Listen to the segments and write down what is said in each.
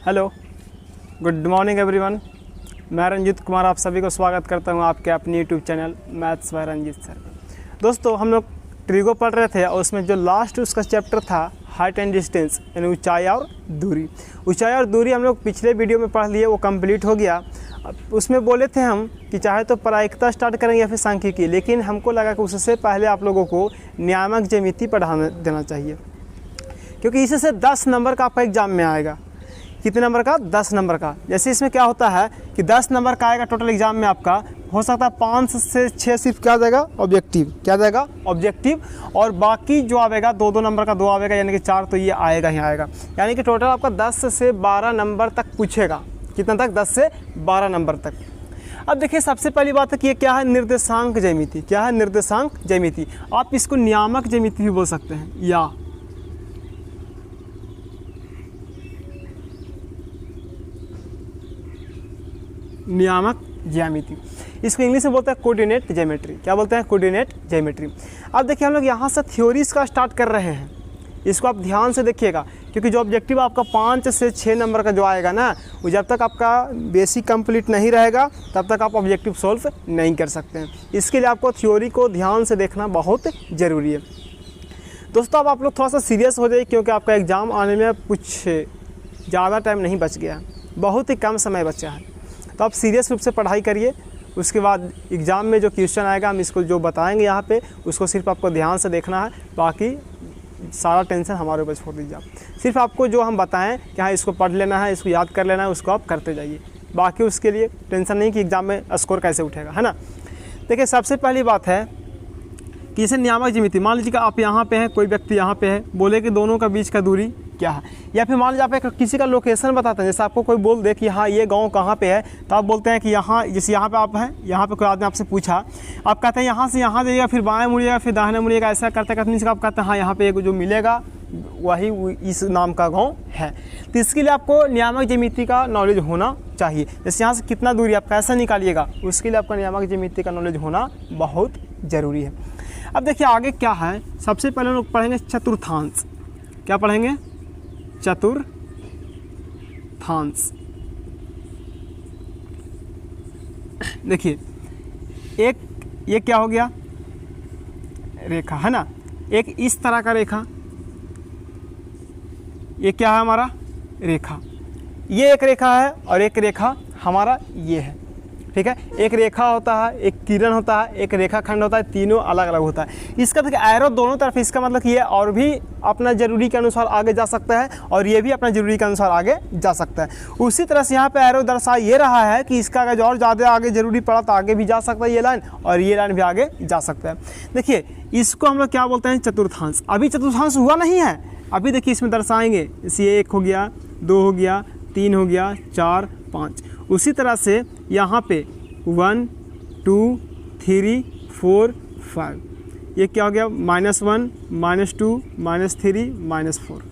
Hello, good morning everyone. मैं रंजीत कुमार आप सभी को स्वागत करता हूं आपके अपने YouTube channel maths by Ranjit sir. दोस्तों, हम लोग ट्रिगो पढ़ रहे थे और उसमें जो लास्ट उसका चैप्टर था हाइट एंड डिस्टेंस, यानी ऊंचाई और दूरी। ऊंचाई और दूरी हम लोग पिछले वीडियो में पढ़ लिए, वो कंप्लीट हो गया। उसमें बोले थे हम कि चाहे तो प्रायिकता स्टार्ट करेंगे या फिर सांख्यिकी, लेकिन हमको लगा कि उससे पहले आप लोगों को नियामक ज्यामिति पढ़ाना देना चाहिए, क्योंकि इससे 10 नंबर का आपका एग्जाम में आएगा। कितने नंबर का? 10 नंबर का। जैसे इसमें क्या होता है कि 10 नंबर का आएगा टोटल एग्जाम में आपका, हो सकता है 5 से 6 सिर्फ क्या जाएगा? ऑब्जेक्टिव। क्या जाएगा? ऑब्जेक्टिव। और बाकी जो आएगा 2-2 नंबर का 2 आएगा, यानी कि 4 तो ये आएगा ही आएगा। यानी कि टोटल आपका 10 से 12 नंबर तक पूछेगा। कितना तक? 10 से 12 नंबर तक। अब देखिए, सबसे पहली बात है कि ये क्या है? निर्देशांक ज्यामिति। क्या है? निर्देशांक ज्यामिति। आप इसको नियामक ज्यामिति भी बोल सकते हैं, या नियामक ज्यामिति। इसको इंग्लिश में बोलते हैं कोऑर्डिनेट ज्योमेट्री। क्या बोलते हैं? Coordinate geometry. अब देखिए, हम लोग यहाँ से थ्योरीज का स्टार्ट कर रहे हैं। इसको आप ध्यान से देखिएगा, क्योंकि जो ऑब्जेक्टिव आपका 5 से 6 नंबर का जो आएगा ना, वो जब तक आपका बेसिक कंप्लीट नहीं रहेगा तब तक आप ऑब्जेक्टिव सोल्व नहीं कर सकते हैं। इसके लिए आपको थ्योरी को ध्यान से देखना बहुत ज़रूरी है। दोस्तों, अब आप लोग थोड़ा सा सीरियस हो जाइए, क्योंकि आपका एग्ज़ाम आने में कुछ ज़्यादा टाइम नहीं बच गया, बहुत ही कम समय बचा है। तो आप सीरियस रूप से पढ़ाई करिए। उसके बाद एग्ज़ाम में जो क्वेश्चन आएगा हम इसको जो बताएंगे यहाँ पे, उसको सिर्फ आपको ध्यान से देखना है। बाकी सारा टेंशन हमारे ऊपर छोड़ दीजिए। आप सिर्फ आपको जो हम बताएं कि हाँ इसको पढ़ लेना है, इसको याद कर लेना है, उसको आप करते जाइए। बाकी उसके लिए टेंशन नहीं कि एग्ज़ाम में स्कोर कैसे उठेगा, है ना। देखिए, सबसे पहली बात है कि इसे नियामक ज्यामिति। मान लीजिए कि आप यहाँ पे हैं, कोई व्यक्ति यहाँ पे है, बोले कि दोनों का बीच का दूरी क्या है। या फिर मान लीजिए आप एक किसी का लोकेशन बताते हैं, जैसे आपको कोई बोल दे कि हाँ ये गांव कहाँ पे है, तो आप बोलते हैं कि यहाँ, जैसे यहाँ पे आप हैं, यहाँ पे कोई आदमी आपसे पूछा, आप कहते हैं यहाँ से यहाँ जाइएगा, फिर बाएं मुड़िएगा, फिर दाहिने मुड़िएगा, ऐसा करते करते आप कहते हैं हाँ यहाँ पे एक जो मिलेगा वही इस नाम का गाँव है। तो इसके लिए आपको नियामक ज्यामिति का नॉलेज होना चाहिए। जैसे यहाँ से कितना दूरी आप कैसे निकालिएगा, उसके लिए आपका नियामक ज्यामिति का नॉलेज होना बहुत ज़रूरी है। अब देखिए आगे क्या है। सबसे पहले हम लोग पढ़ेंगे चतुर्थांश। क्या पढ़ेंगे? चतुर्थांश। देखिए, एक ये क्या हो गया? रेखा, है ना। एक इस तरह का रेखा, ये क्या है? हमारा रेखा। ये एक रेखा है और एक रेखा हमारा ये है, ठीक है। एक रेखा होता है, एक किरण होता है, एक रेखा खंड होता है, तीनों अलग अलग होता है। इसका देखिए एरो दोनों तरफ, इसका मतलब कि ये और भी अपना जरूरी के अनुसार आगे जा सकता है और ये भी अपना जरूरी के अनुसार आगे जा सकता है। उसी तरह से यहाँ पे एरो दर्शा ये रहा है कि इसका अगर और ज़्यादा आगे जरूरी पड़ा तो आगे भी जा सकता है ये लाइन, और ये लाइन भी आगे जा सकता है। देखिए, इसको हम लोग क्या बोलते हैं? चतुर्थांश। अभी चतुर्थांश हुआ नहीं है, अभी देखिए इसमें दर्शाएंगे। इसे 1 हो गया, 2 हो गया, 3 हो गया, 4, 5। उसी तरह से यहाँ पे 1, 2, 3, 4, 5। ये क्या हो गया? -1, -2, -3, -4।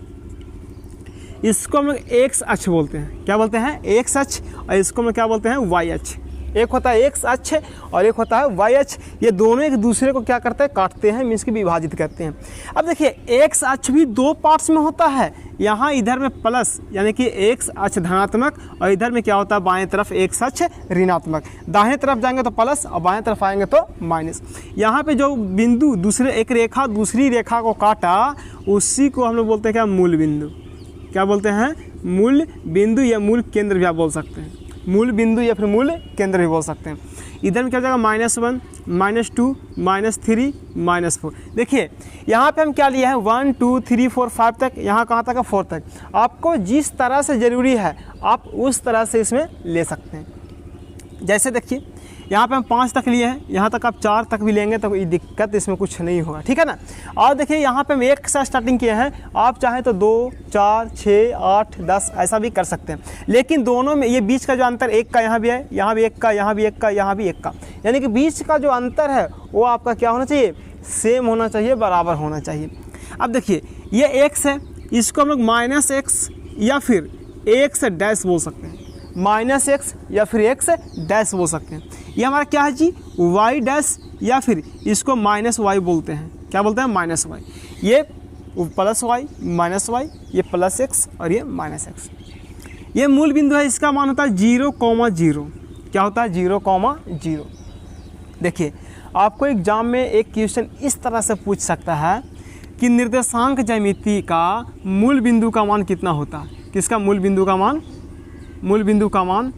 इसको हम लोग एक्स अक्ष बोलते हैं। क्या बोलते हैं? एक्स अक्ष। और इसको हम लोग क्या बोलते हैं? वाई अक्ष। एक होता है एक्स अक्ष और एक होता है वाई अक्ष। ये दोनों एक दूसरे को क्या करते हैं? काटते हैं, मीन्स की विभाजित करते हैं। अब देखिए, एक्स अक्ष भी 2 पार्ट्स में होता है। यहाँ इधर में प्लस, यानी कि एक्स अक्ष धनात्मक, और इधर में क्या होता है? बाएं तरफ एक्स अक्ष ऋणात्मक। दाहिने तरफ जाएंगे तो प्लस और बाएं तरफ आएंगे तो माइनस। यहाँ पे जो बिंदु दूसरे एक रेखा दूसरी रेखा को काटा, उसी को हम लोग बोलते हैं क्या? मूल बिंदु। क्या बोलते हैं? मूल बिंदु या मूल केंद्र भी आप बोल सकते हैं। मूल बिंदु या फिर मूल केंद्र भी बोल सकते हैं। इधर में क्या हो जाएगा? -1, -2, -3, -4। देखिए, यहाँ पे हम क्या लिए हैं? 1, 2, 3, 4, 5 तक। यहाँ कहाँ तक है? 4 तक। आपको जिस तरह से ज़रूरी है आप उस तरह से इसमें ले सकते हैं। जैसे देखिए, यहाँ पे हम 5 तक लिए हैं, यहाँ तक आप 4 तक भी लेंगे तो कोई दिक्कत इसमें कुछ नहीं होगा, ठीक है ना। और देखिए, यहाँ पे हम 1 से स्टार्टिंग किए हैं। आप चाहें तो 2, 4, 6, 8, 10 ऐसा भी कर सकते हैं। लेकिन दोनों में ये बीच का जो अंतर 1 का यहाँ भी है, यहाँ भी 1 का, यहाँ भी 1 का, यहाँ भी 1 का, यानी कि बीच का जो अंतर है वो आपका क्या होना चाहिए? सेम होना चाहिए, बराबर होना चाहिए। अब देखिए, ये x है, इसको हम लोग -x या फिर x डैश बोल सकते हैं। -x या फिर x डैश बोल सकते हैं। ये हमारा क्या है जी? y डैश, या फिर इसको -y बोलते हैं। क्या बोलते हैं? -y। ये +y, -y, ये +x और ये -x। ये मूल बिंदु है, इसका मान होता है 0,0। क्या होता है? 0,0। देखिए आपको एग्जाम में एक क्वेश्चन इस तरह से पूछ सकता है कि निर्देशांक ज्यामिति का मूल बिंदु का मान कितना होता है। किसका मूल बिंदु का मान? मूल बिंदु का मान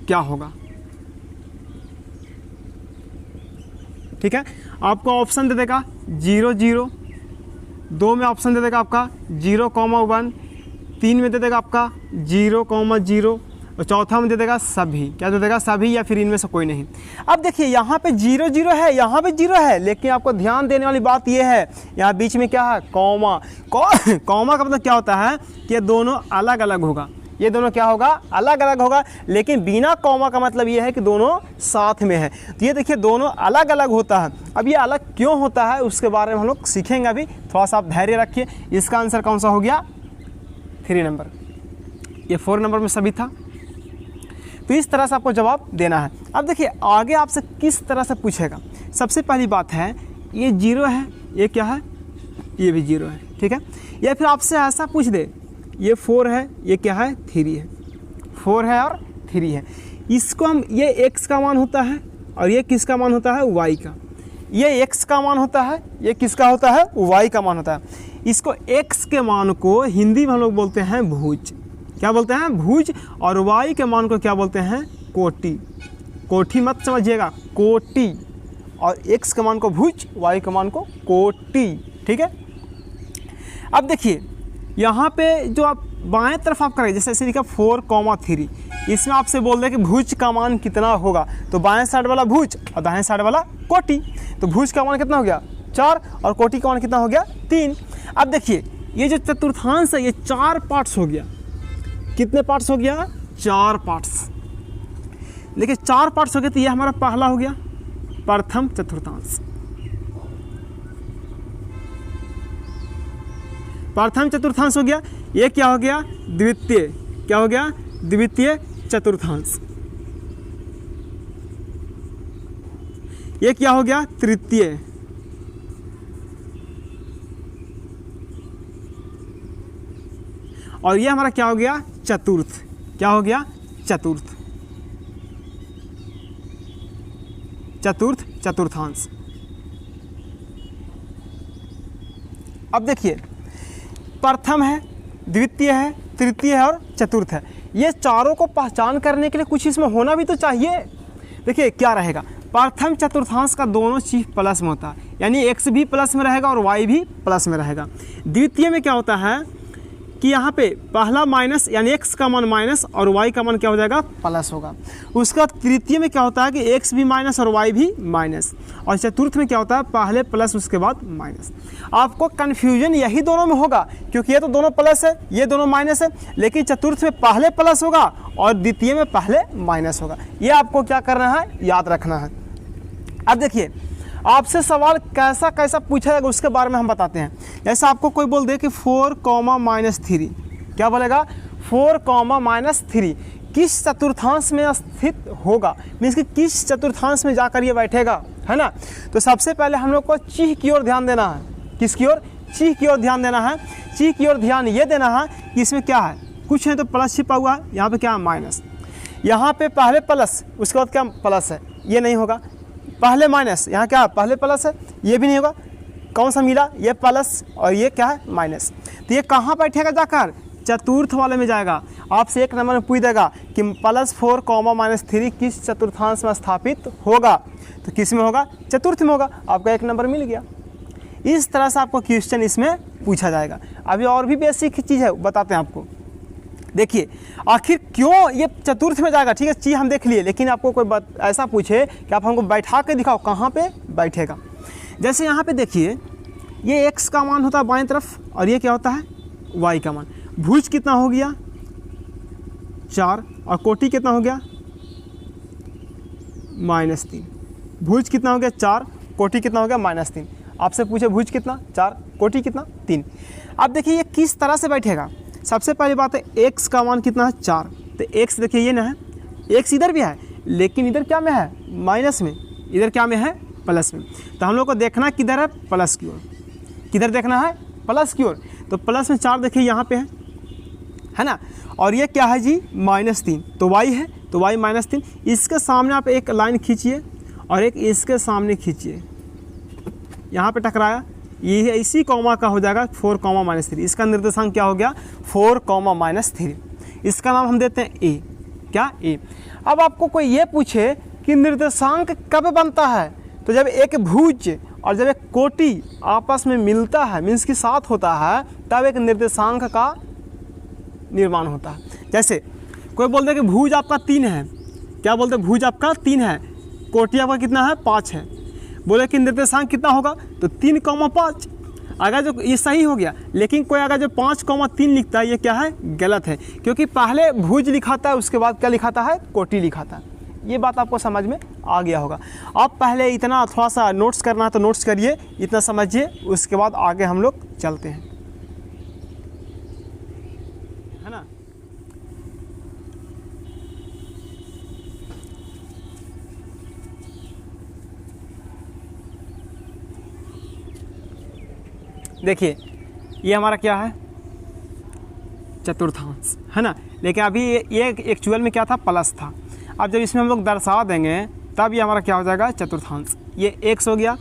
क्या होगा? ठीक है, आपको ऑप्शन दे देगा 0, 0, 2 में ऑप्शन दे देगा आपका 0,1, 3 में दे देगा आपका 0,0 और चौथा में दे देगा सभी। क्या दे देगा? सभी, या फिर इनमें से कोई नहीं। अब देखिए यहाँ पे 0, 0 है, यहाँ पे 0 है, लेकिन आपको ध्यान देने वाली बात यह है यहाँ बीच में क्या है? कॉमा। कॉमा का मतलब क्या होता है कि ये दोनों अलग अलग होगा। ये दोनों क्या होगा? अलग अलग होगा। लेकिन बिना कॉमा का मतलब ये है कि दोनों साथ में है। तो ये देखिए दोनों अलग अलग होता है। अब ये अलग क्यों होता है उसके बारे में हम लोग सीखेंगे अभी, थोड़ा सा आप धैर्य रखिए। इसका आंसर कौन सा हो गया? 3 नंबर। ये 4 नंबर में सभी था। तो इस तरह से आपको जवाब देना है। अब देखिए आगे आपसे किस तरह से पूछेगा। सबसे पहली बात है ये 0 है, ये क्या है? ये भी 0 है। ठीक है, या फिर आपसे ऐसा पूछ दे ये 4 है, ये क्या है? 3 है। 4 है और 3 है। इसको हम, ये x का मान होता है और ये किसका मान होता है? y का। ये x का मान होता है, ये किसका होता है? y का मान होता है। इसको x के मान को हिंदी में हम लोग बोलते हैं भुज। क्या बोलते हैं? भुज। और y के मान को क्या बोलते हैं? कोटि। कोठी मत समझिएगा, कोटि। और x के मान को भुज, y के मान को कोटि। ठीक है, अब देखिए यहाँ पे जो आप बाएं तरफ आप करेंगे, जैसे ऐसे लिखा 4,3, इसमें आपसे बोल रहे कि भुज का मान कितना होगा। तो बाएं साइड वाला भुज और दाएं साइड वाला कोटि। तो भुज का मान कितना हो गया? 4 और कोटि का मान कितना हो गया? 3। अब देखिए ये जो चतुर्थांश है ये 4 पार्ट्स हो गया। कितने पार्ट्स हो गया? 4 पार्ट्स। देखिए 4 पार्ट्स हो गए तो ये हमारा पहला हो गया, प्रथम चतुर्थांश। प्रथम चतुर्थांश हो गया। ये क्या हो गया? द्वितीय। क्या हो गया? द्वितीय चतुर्थांश। ये क्या हो गया? तृतीय। और ये हमारा क्या हो गया? चतुर्थ। क्या हो गया? चतुर्थ। चतुर्थ चतुर्थांश। अब देखिए प्रथम है, द्वितीय है, तृतीय है और चतुर्थ है। ये चारों को पहचान करने के लिए कुछ इसमें होना भी तो चाहिए। देखिए क्या रहेगा? प्रथम चतुर्थांश का दोनों चीज प्लस में होता है, यानी x भी प्लस में रहेगा और y भी प्लस में रहेगा। द्वितीय में क्या होता है कि यहाँ पे पहला माइनस, यानी x का मान माइनस और y का मान क्या हो जाएगा? प्लस होगा। उसका तृतीय में क्या होता है कि x भी माइनस और y भी माइनस। और चतुर्थ में क्या होता है? पहले प्लस उसके बाद माइनस। आपको कन्फ्यूजन यही दोनों में होगा, क्योंकि ये तो दोनों प्लस है, ये दोनों माइनस है, लेकिन चतुर्थ में पहले प्लस होगा और द्वितीय में पहले माइनस होगा। ये आपको क्या करना है? याद रखना है। अब देखिए आपसे सवाल कैसा कैसा पूछा जाएगा उसके बारे में हम बताते हैं। जैसे आपको कोई बोल दे कि 4,-3, क्या बोलेगा? 4,-3 किस चतुर्थांश में स्थित होगा, मीन्स कि किस चतुर्थांश में जाकर ये बैठेगा, है ना। तो सबसे पहले हम लोग को चिह्न की ओर ध्यान देना है। किसकी ओर? चिह्न की ओर ध्यान देना है। चिह्न की ओर ध्यान ये देना है कि इसमें क्या है, कुछ है तो प्लस छिपा हुआ है, यहाँ पे क्या है? माइनस। यहाँ पे पहले प्लस उसके बाद क्या? प्लस है, ये नहीं होगा। पहले माइनस, यहाँ क्या है? पहले प्लस है, ये भी नहीं होगा। कौन सा मिला? ये प्लस और ये क्या है? माइनस। तो ये कहाँ बैठेगा जाकर? चतुर्थ वाले में जाएगा। आपसे 1 नंबर में पूछ देगा कि +4,-3 किस चतुर्थांश में स्थापित होगा, तो किस में होगा? चतुर्थ में होगा। आपका 1 नंबर मिल गया। इस तरह से आपको क्वेश्चन इसमें पूछा जाएगा। अभी और भी बेसिक चीज़ है, बताते हैं आपको। देखिए आखिर क्यों ये चतुर्थ में जाएगा। ठीक है, चीज़ हम देख लिए, लेकिन आपको कोई ऐसा पूछे कि आप हमको बैठा के दिखाओ कहाँ पे बैठेगा। जैसे यहाँ पे देखिए ये x का मान होता है बाएं तरफ और ये क्या होता है? y का मान। भुज कितना हो गया? 4 और कोटि कितना हो गया? -3। भुज कितना हो गया? 4, कोटि कितना हो गया? -3। आपसे पूछे भुज कितना? 4, कोटि कितना? 3। अब देखिए ये किस तरह से बैठेगा। सबसे पहली बात है x का मान कितना है? 4। तो x देखिए ये ना है, x इधर भी है, लेकिन इधर क्या में है? माइनस में। इधर क्या में है? प्लस में। तो हम लोग को देखना किधर है? प्लस की ओर। किधर देखना है? प्लस की ओर। तो प्लस में 4 देखिए यहाँ पे है, है ना। और ये क्या है जी, -3, तो y है, तो y -3। इसके सामने आप एक लाइन खींचिए और एक इसके सामने खींचिए, यहाँ पे टकराया, ये इसी कॉमा का हो जाएगा 4, -3। इसका निर्देशांक क्या हो गया, 4, -3। इसका नाम हम देते हैं a, क्या a। अब आपको कोई ये पूछे कि निर्देशांक कब बनता है, तो जब एक भुज और जब एक कोटि आपस में मिलता है, मीन्स के साथ होता है, तब एक निर्देशांक का निर्माण होता है। जैसे कोई बोलते हैं कि भुज आपका 3 है, क्या बोलते हैं, भुज आपका 3 है, कोटि आपका कितना है, 5 है, बोले कि निर्देशांक कितना होगा, तो 3, 5। अगर जो ये सही हो गया, लेकिन कोई अगर जो 5, 3 लिखता है, ये क्या है, गलत है, क्योंकि पहले भुज लिखाता है, उसके बाद क्या लिखाता है, कोटि लिखाता है। ये बात आपको समझ में आ गया होगा। आप पहले इतना थोड़ा सा नोट्स करना है तो नोट्स करिए, इतना समझिए, उसके बाद आगे हम लोग चलते हैं, है ना। देखिए ये हमारा क्या है, चतुर्थांश, है ना। लेकिन अभी ये एक्चुअल में क्या था, प्लस था। अब जब इसमें हम लोग दर्शा देंगे तब ये हमारा क्या हो जाएगा, चतुर्थांश। ये x हो गया,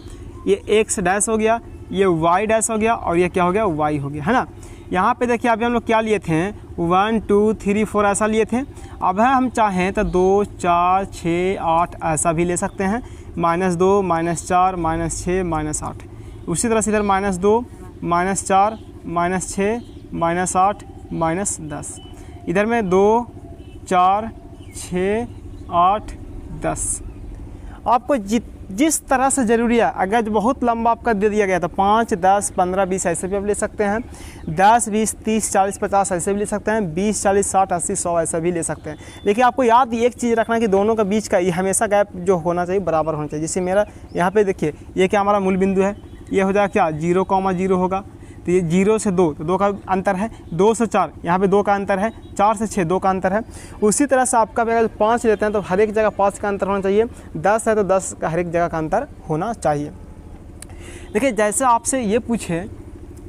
ये x डैश हो गया, ये y डैश हो गया, और ये क्या हो गया, y हो गया, है ना। यहाँ पे देखिए अभी हम लोग क्या लिए थे, 1, 2, 3, 4 ऐसा लिए थे। अब है हम चाहें तो 2, 4, 6, 8 ऐसा भी ले सकते हैं, -2, -4, -6, -8। उसी तरह से इधर -2, -4, -6, -8, -10। इधर में 2, 4, 6, 8, 10। आपको जिस तरह से ज़रूरी है, अगर बहुत लंबा आपका दे दिया गया तो 5, 10, 15, 20 ऐसे भी आप ले सकते हैं, 10, 20, 30, 40, 50 ऐसे भी ले सकते हैं, 20, 40, 60, 80, 100 ऐसे भी ले सकते हैं। लेकिन आपको याद एक चीज़ रखना कि दोनों का बीच का ये हमेशा गैप जो होना चाहिए बराबर होना चाहिए। जैसे मेरा यहाँ पे देखिए, ये क्या हमारा मूल बिंदु है, ये हो जाएगा क्या, 0,0 होगा, तो ये 0 से 2 तो 2 का अंतर है, 2 से 4 यहाँ पे 2 का अंतर है, 4 से 6 2 का अंतर है। उसी तरह से आपका अगर 5 लेते हैं तो हर एक जगह 5 का अंतर होना चाहिए, 10 है तो 10 का हर एक जगह का अंतर होना चाहिए। देखिए जैसे आपसे ये पूछे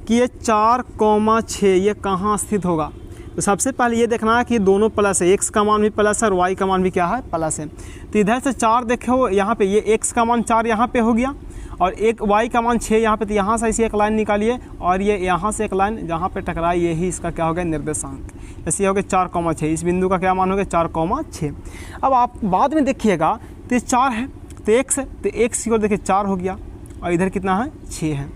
कि ये 4,6 ये कहाँ स्थित होगा, तो सबसे पहले ये देखना है कि दोनों प्लस है, x का मान भी प्लस है और y का मान भी क्या है, प्लस है। तो इधर से 4 देखो यहाँ पे, ये x का मान 4 यहाँ पे हो गया और एक y का मान 6 यहाँ पे, तो यहाँ से ऐसी एक लाइन निकालिए और ये यहाँ से एक लाइन जहाँ पे टकराई, यही इसका क्या हो गया, निर्देशांक। जैसे हो गया 4,6, इस बिंदु का क्या मान हो गया, 4,6। अब आप बाद में देखिएगा तो 4 है तो x है, तो x की ओर देखिए 4 हो गया और इधर कितना है, 6 है।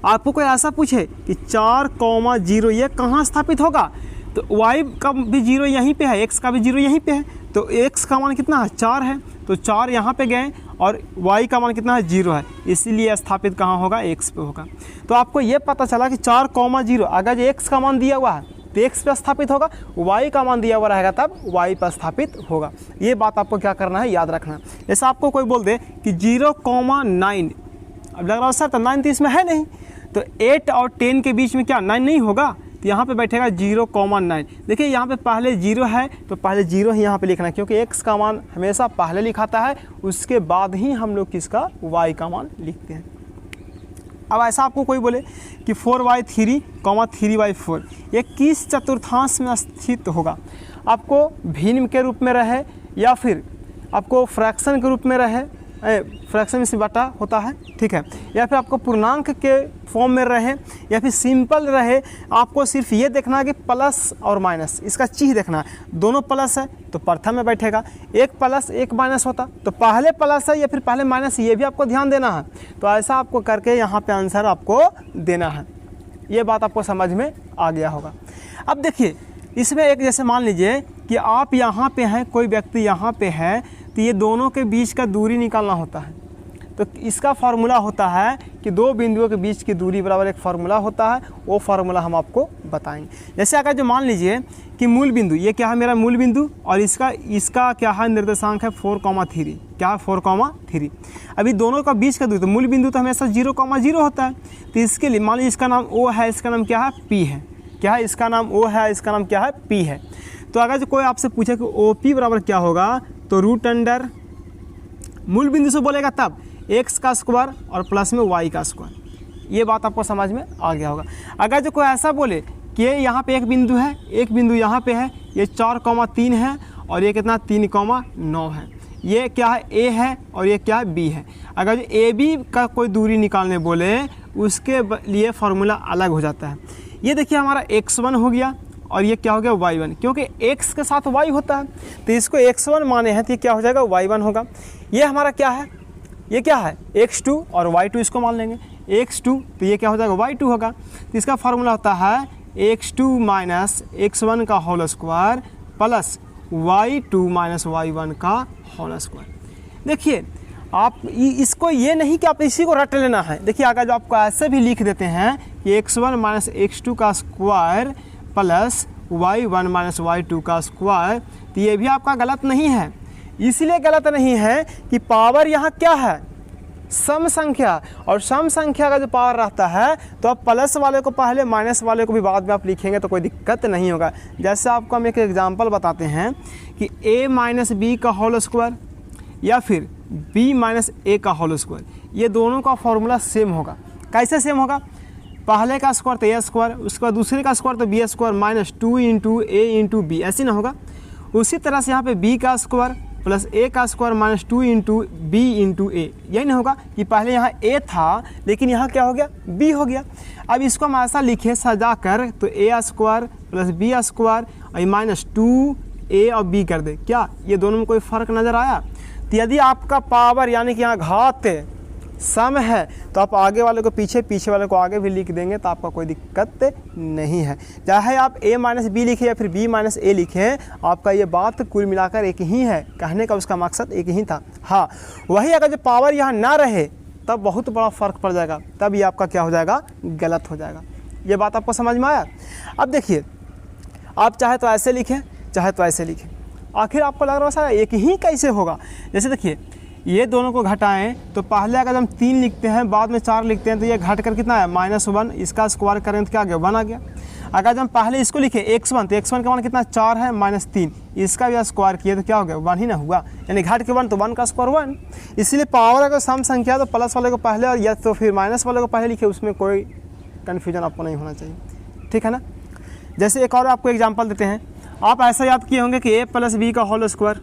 आपको कोई ऐसा पूछे कि 4,0 ये कहाँ स्थापित होगा, तो y का भी 0 यहीं पे है, x का भी 0 यहीं पे है, तो x का मान कितना है, 4 है, तो 4 यहाँ पे गए और y का मान कितना है, 0 है, इसीलिए स्थापित कहाँ होगा, x पे होगा। तो आपको ये पता चला कि 4,0 अगर x का मान दिया हुआ है तो x पे स्थापित होगा, y का मान दिया हुआ रहेगा तब y पर स्थापित होगा। ये बात आपको क्या करना है, याद रखना। जैसे आपको कोई बोल दे कि 0,9, अब लग रहा है सर तो 9 तो इसमें है नहीं, तो 8 और 10 के बीच में क्या 9 नहीं होगा, तो यहाँ पे बैठेगा 0,9। देखिए यहाँ पे पहले 0 है तो पहले 0 ही यहाँ पे लिखना है, क्योंकि x का मान हमेशा पहले लिखाता है, उसके बाद ही हम लोग किसका, y का मान लिखते हैं। अब ऐसा आपको कोई बोले कि 4y3, 3y4 ये किस चतुर्थांश में स्थित होगा, आपको भिन्न के रूप में रहे या फिर आपको फ्रैक्शन के रूप में रहे, फ्रैक्शन से बटा होता है, ठीक है, या फिर आपको पूर्णांक के फॉर्म में रहे या फिर सिंपल रहे। आपको सिर्फ ये देखना है कि प्लस और माइनस, इसका चीज देखना है। दोनों प्लस है तो प्रथम में बैठेगा, एक प्लस एक माइनस होता तो पहले प्लस है या फिर पहले माइनस, ये भी आपको ध्यान देना है। तो ऐसा आपको करके यहाँ पे आंसर आपको देना है। ये बात आपको समझ में आ गया होगा। अब देखिए इसमें एक, जैसे मान लीजिए कि आप यहाँ पे हैं, कोई व्यक्ति यहाँ पे है, तो ये दोनों के बीच का दूरी निकालना होता है। तो इसका फार्मूला होता है कि दो बिंदुओं के बीच की दूरी बराबर एक फार्मूला होता है, वो फार्मूला हम आपको बताएंगे। जैसे अगर जो मान लीजिए कि मूल बिंदु, ये क्या है मेरा मूल बिंदु और इसका क्या है, निर्देशांक है 4,3, क्या है 4,3। अभी दोनों का बीच का दूरी, तो मूल बिंदु तो हमेशा 0,0 होता है, तो इसके लिए मान लीजिए इसका नाम O है, इसका नाम क्या है P है, क्या है, इसका नाम O है, इसका नाम क्या है P है। तो अगर जो कोई आपसे पूछे कि OP बराबर क्या होगा, तो √अंडर मूल बिंदु से बोलेगा तब x का स्क्वायर और प्लस में y का स्क्वायर। ये बात आपको समझ में आ गया होगा। अगर जो कोई ऐसा बोले कि यहाँ पे एक बिंदु है, एक बिंदु यहाँ पे है, ये 4,3 है और ये कितना 3,9 है। ये क्या है, ए है और ये क्या है, बी है। अगर जो ए बी का कोई दूरी निकालने बोले उसके लिए फार्मूला अलग हो जाता है। ये देखिए हमारा x1 हो गया और ये क्या हो गया y1, क्योंकि x के साथ y होता है तो इसको x1 माने हैं तो ये क्या हो जाएगा y1 होगा। ये हमारा क्या है, ये क्या है x2 और y2 इसको मान लेंगे x2 तो ये क्या हो जाएगा y2 होगा। तो इसका फार्मूला होता है x2 माइनस x1 का whole square plus y2 minus y1 का होल स्क्वायर। देखिए आप इसको ये नहीं कि आप इसी को रट लेना है। देखिए अगर जो आपको ऐसे भी लिख देते हैं कि x1 माइनस x2 का square plus y1 minus y2 का स्क्वायर, तो ये भी आपका गलत नहीं है। इसलिए गलत नहीं है कि पावर यहाँ क्या है, सम संख्या, और सम संख्या का जो पावर रहता है तो आप प्लस वाले को पहले माइनस वाले को भी बाद में आप लिखेंगे तो कोई दिक्कत नहीं होगा। जैसे आपको हम एक एग्जांपल बताते हैं कि a माइनस बी का होल स्क्वायर या फिर b माइनस ए का होल स्क्वायर, ये दोनों का फॉर्मूला सेम होगा। कैसे सेम होगा, पहले का स्क्वायर तो ए स्क्वायर, उसके बाद दूसरे का स्क्वायर तो बी स्क्वायर माइनस 2 इंटू ए इंटू बी, ऐसे ना होगा। उसी तरह से यहाँ पे b का स्क्वायर प्लस ए का square minus 2 into B into A, यही नहीं होगा कि पहले यहाँ a था लेकिन यहाँ क्या हो गया b हो गया। अब इसको हम ऐसा लिखे सजा कर तो a square plus b square और माइनस 2a और b कर दे, क्या ये दोनों में कोई फ़र्क नज़र आया। तो यदि आपका पावर यानी कि यहाँ घात सम है तो आप आगे वाले को पीछे, पीछे वाले को आगे भी लिख देंगे तो आपका कोई दिक्कत नहीं है। चाहे आप a माइनस बी लिखें या फिर b माइनस ए लिखें, आपका ये बात कुल मिलाकर एक ही है, कहने का उसका मकसद एक ही था। हाँ वही अगर जो पावर यहाँ ना रहे तब बहुत बड़ा फ़र्क पड़ जाएगा, तब ये आपका क्या हो जाएगा, गलत हो जाएगा। ये बात आपको समझ में आया। अब देखिए आप चाहे तो ऐसे लिखें चाहे तो ऐसे लिखें, आखिर आपको लग रहा है सर एक ही कैसे होगा। जैसे देखिए ये दोनों को घटाएं तो पहले अगर हम 3 लिखते हैं बाद में 4 लिखते हैं तो ये घट कर कितना है -1, इसका स्क्वायर करें तो क्या आ गया 1 आ गया। अगर जब हम पहले इसको लिखे x1 तो x1 का मान कितना 4 है -3, इसका भी स्क्वायर किए तो क्या हो गया 1 ही ना हुआ, यानी घट के 1 तो 1 का स्क्वायर 1। इसलिए पावर अगर सम संख्या तो प्लस वाले को पहले और या तो फिर माइनस वाले को पहले लिखे, उसमें कोई कन्फ्यूजन आपको नहीं होना चाहिए, ठीक है ना। जैसे एक और आपको एग्जाम्पल देते हैं, आप ऐसा याद किए होंगे कि a प्लस बी का होल स्क्वायर,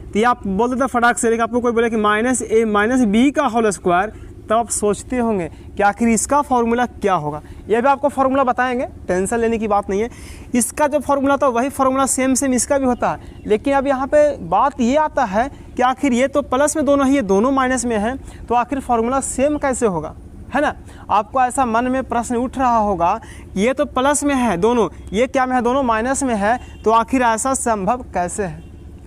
तो ये आप बोल देते हैं फटाक से, लेकिन आपको कोई बोले कि माइनस a माइनस बी का होल स्क्वायर, तब आप सोचते होंगे कि आखिर इसका फॉर्मूला क्या होगा। ये भी आपको फॉर्मूला बताएंगे, टेंशन लेने की बात नहीं है। इसका जो फॉर्मूला था वही फॉर्मूला सेम इसका भी होता है, लेकिन अब यहाँ पे बात ये आता है कि आखिर ये तो प्लस में दोनों ही, ये दोनों माइनस में है, तो आखिर फॉर्मूला सेम कैसे होगा, है ना। आपको ऐसा मन में प्रश्न उठ रहा होगा ये तो प्लस में है दोनों, ये क्या में है, दोनों माइनस में है, तो आखिर ऐसा संभव कैसे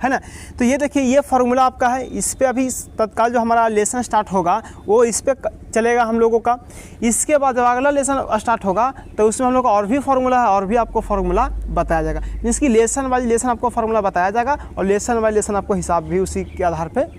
है ना। तो ये देखिए ये फार्मूला आपका है, इस पे अभी तत्काल जो हमारा लेसन स्टार्ट होगा वो इस पे चलेगा हम लोगों का। इसके बाद जब अगला लेसन स्टार्ट होगा तो उसमें हम लोग का और भी फार्मूला है, और भी आपको फार्मूला बताया जाएगा, जिसकी लेसन वाइज लेसन आपको फार्मूला बताया जाएगा और लेसन वाइज लेसन आपको हिसाब भी उसी के आधार पर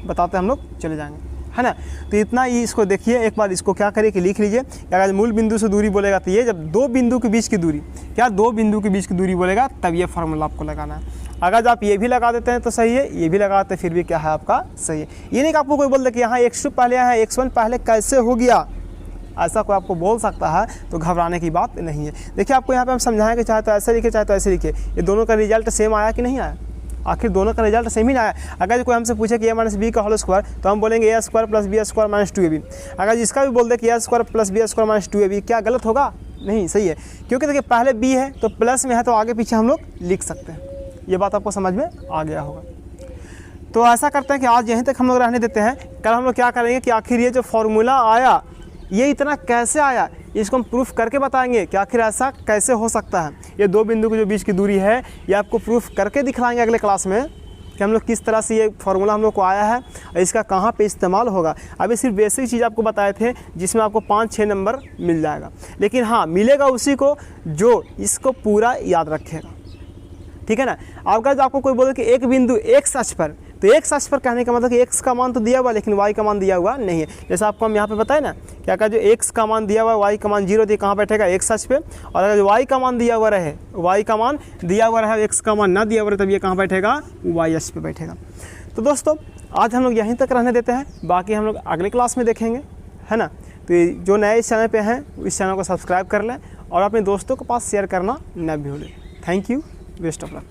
बताते हम लोग चले जाएंगे, है ना। तो इतना ही इसको देखिए, एक बार इसको क्या करिए कि लिख लीजिए। अगर मूल बिंदु से दूरी बोलेगा तो ये, जब 2 बिंदु के बीच की दूरी, क्या 2 बिंदु के बीच की दूरी बोलेगा तब ये फार्मूला आपको लगाना है। अगर आप ये भी लगा देते हैं तो सही है, ये भी लगाते हैं फिर भी क्या है आपका सही है। ये नहीं कि आपको कोई बोल दे कि यहाँ x2 पहले यहाँ x1 पहले कैसे हो गया, ऐसा कोई आपको बोल सकता है, तो घबराने की बात नहीं है। देखिए आपको यहाँ पे हम समझाएं कि चाहे तो ऐसे लिखे चाहे तो ऐसे लिखे, ये दोनों का रिजल्ट सेम आया कि नहीं आया, आखिर दोनों का रिजल्ट सेम ही आया। अगर कोई हमसे पूछे कि a माइनस बी का होल स्क्वायर तो हम बोलेंगे a square plus b square minus 2ab। अगर जिसका भी बोल दे कि a square plus b square minus 2ab, क्या गलत होगा, नहीं सही है, क्योंकि देखिए पहले b है तो प्लस में है तो आगे पीछे हम लोग लिख सकते हैं। ये बात आपको समझ में आ गया होगा। तो ऐसा करते हैं कि आज यहीं तक हम लोग रहने देते हैं। कल हम लोग क्या करेंगे कि आखिर ये जो फॉर्मूला आया ये इतना कैसे आया, इसको हम प्रूफ करके बताएंगे कि आखिर ऐसा कैसे हो सकता है। ये 2 बिंदु के जो बीच की दूरी है ये आपको प्रूफ करके दिखलाएंगे अगले क्लास में कि हम लोग किस तरह से ये फार्मूला हम लोग को आया है और इसका कहाँ पे इस्तेमाल होगा। अभी सिर्फ बेसिक चीज़ आपको बताए थे जिसमें आपको 5-6 नंबर मिल जाएगा, लेकिन हाँ मिलेगा उसी को जो इसको पूरा याद रखेगा, ठीक है ना। अगर आपको कोई बोले कि एक बिंदु x अक्ष पर, तो x अक्ष पर कहने का मतलब कि x का मान तो दिया हुआ लेकिन y का मान दिया हुआ नहीं है। जैसे आपको हम यहाँ पे बताए ना कि अगर जो x का मान दिया हुआ है y का मान 0 तो कहाँ बैठेगा x अक्ष पे, और अगर जो y का मान दिया हुआ रहे, y का मान दिया हुआ रहे x का मान ना दिया हुआ रहे, तब ये कहाँ बैठेगा y अक्ष पे बैठेगा। तो दोस्तों आज हम लोग यहीं तक रहने देते हैं, बाकी हम लोग अगले क्लास में देखेंगे, है ना। तो ये जो नए इस चैनल पे हैं इस चैनल को सब्सक्राइब कर लें और अपने दोस्तों के पास शेयर करना न भूलें। Thank you, best of luck.